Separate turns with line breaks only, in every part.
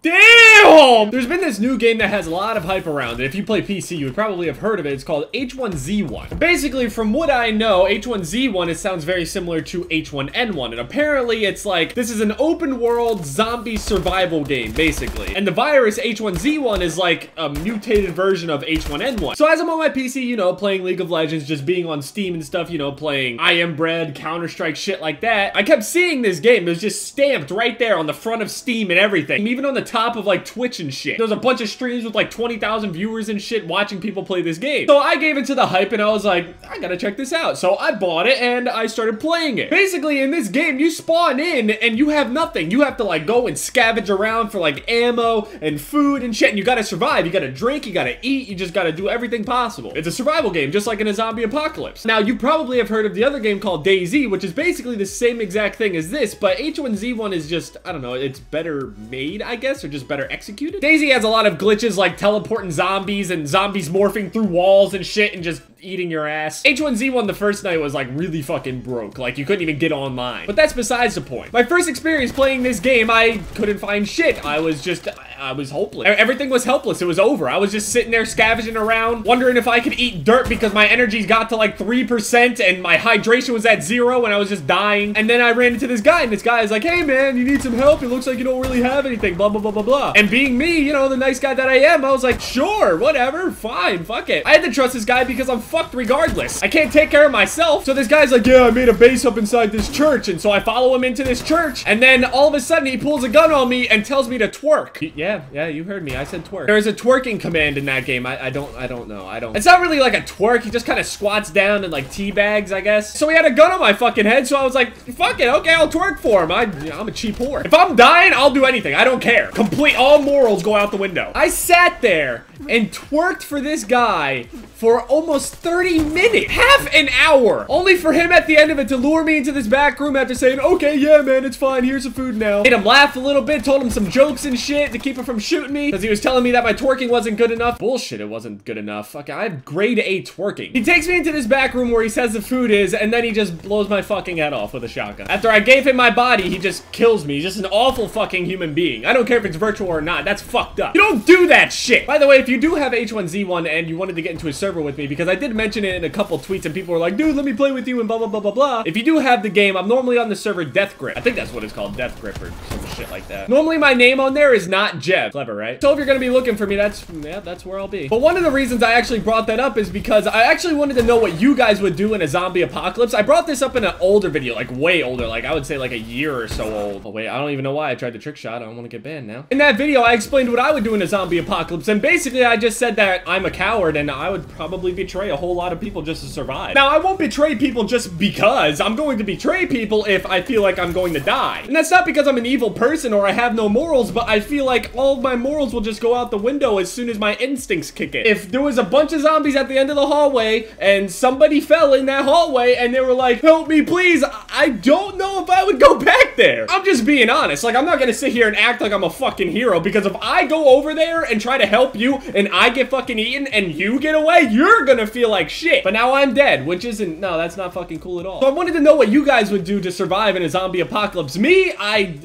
Damn! There's been this new game that has a lot of hype around it. If you play PC, you would probably have heard of it. It's called H1Z1. Basically, from what I know, H1Z1, it sounds very similar to H1N1. And apparently, it's like, this is an open world zombie survival game, basically. And the virus H1Z1 is like a mutated version of H1N1. So as I'm on my PC, you know, playing League of Legends, just being on Steam and stuff, you know, playing I Am Bread, Counter-Strike, shit like that, I kept seeing this game. It was just stamped right there on the front of Steam and everything. Even on the top of like Twitch and shit. There's a bunch of streams with like 20,000 viewers and shit watching people play this game. So I gave into the hype and I was like, I gotta check this out. So I bought it and I started playing it. Basically in this game, you spawn in and you have nothing. You have to like go and scavenge around for like ammo and food and shit, and you gotta survive. You gotta drink, you gotta eat, you just gotta do everything possible. It's a survival game, just like in a zombie apocalypse. Now, you probably have heard of the other game called DayZ, which is basically the same exact thing as this, but H1Z1 is just, I don't know, it's better made, I guess, or just better executed. DayZ has a lot of glitches like teleporting zombies and zombies morphing through walls and shit and just eating your ass. H1Z1 the first night was like really fucking broke. Like you couldn't even get online. But that's besides the point. My first experience playing this game, I couldn't find shit. I was hopeless. Everything was helpless. It was over. I was just sitting there scavenging around, wondering if I could eat dirt because my energy's got to like 3% and my hydration was at 0 and I was just dying. And then I ran into this guy and this guy is like, hey man, you need some help? It looks like you don't really have anything, blah, blah, blah, blah, blah. And being me, you know, the nice guy that I am, I was like, sure, whatever, fine, fuck it. I had to trust this guy because I'm fucked regardless. I can't take care of myself. So this guy's like, yeah, I made a base up inside this church. And so I follow him into this church. And then all of a sudden he pulls a gun on me and tells me to twerk. Yeah, you heard me. I said twerk. There is a twerking command in that game. I don't know. It's not really like a twerk. He just kind of squats down and like teabags, I guess. So he had a gun on my fucking head. So I was like, fuck it. Okay, I'll twerk for him. I'm a cheap whore. If I'm dying, I'll do anything. I don't care. All morals go out the window. I sat there and twerked for this guy for almost 30 minutes. Half an hour. Only for him at the end of it to lure me into this back room after saying, okay, yeah, man, it's fine. Here's some food now. Made him laugh a little bit, told him some jokes and shit to keep him from shooting me because he was telling me that my twerking wasn't good enough. Bullshit, it wasn't good enough. Fuck, I have grade A twerking. He takes me into this back room where he says the food is, and then he just blows my fucking head off with a shotgun. After I gave him my body, he just kills me. He's just an awful fucking human being. I don't care if it's virtual or not. That's fucked up. You don't do that shit. By the way, if you do have H1Z1 and you wanted to get into a server with me, because I did mention it in a couple tweets and people were like, dude, let me play with you and blah, blah, blah, blah, blah. If you do have the game, I'm normally on the server Death Grip. I think that's what it's called, Death Grip or some shit like that. Normally my name on there is not Jeb. Clever, right? So if you're gonna be looking for me, that's where I'll be. But one of the reasons I actually brought that up is because I actually wanted to know what you guys would do in a zombie apocalypse. I brought this up in an older video, like way older, like I would say like a year or so old. Oh wait, I don't even know why I tried the trick shot. I don't want to get banned now. In that video, I explained what I would do in a zombie apocalypse, and basically I just said that I'm a coward and I would probably betray a whole lot of people just to survive. Now, I won't betray people just because. I'm going to betray people if I feel like I'm going to die. And that's not because I'm an evil person or I have no morals, but I feel like all of my morals will just go out the window as soon as my instincts kick in. If there was a bunch of zombies at the end of the hallway and somebody fell in that hallway and they were like, help me please, I don't know if I would go back there. I'm just being honest. Like, I'm not gonna sit here and act like I'm a fucking hero, because if I go over there and try to help you and I get fucking eaten and you get away, you're gonna feel like shit. But now I'm dead, which isn't, no, that's not fucking cool at all. So I wanted to know what you guys would do to survive in a zombie apocalypse. Me,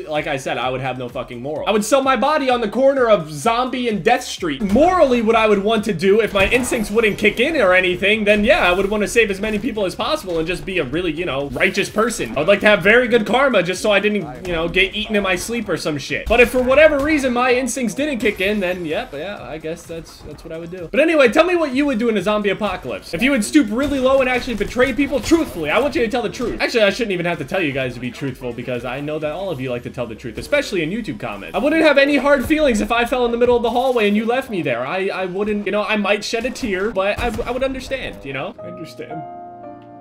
like I said, I would have no fucking moral. I would sell my body on the corner of Zombie and Death Street. Morally, what I would want to do, if my instincts wouldn't kick in or anything, then yeah, I would want to save as many people as possible and just be a really, you know, righteous person. I would like to have very good karma just so I didn't, you know, get eaten in my sleep or some shit. But if for whatever reason my instincts didn't kick in, then yeah, I guess that's what I would do. But anyway, tell me what you would do in a zombie apocalypse. If you would stoop really low and actually betray people truthfully, I want you to tell the truth. Actually, I shouldn't even have to tell you guys to be truthful, because I know that all of you like to tell the truth, especially in YouTube comments. I wouldn't have any hard feelings if I fell in the middle of the hallway and you left me there. I wouldn't, you know, I might shed a tear, but I would understand, you know? I understand.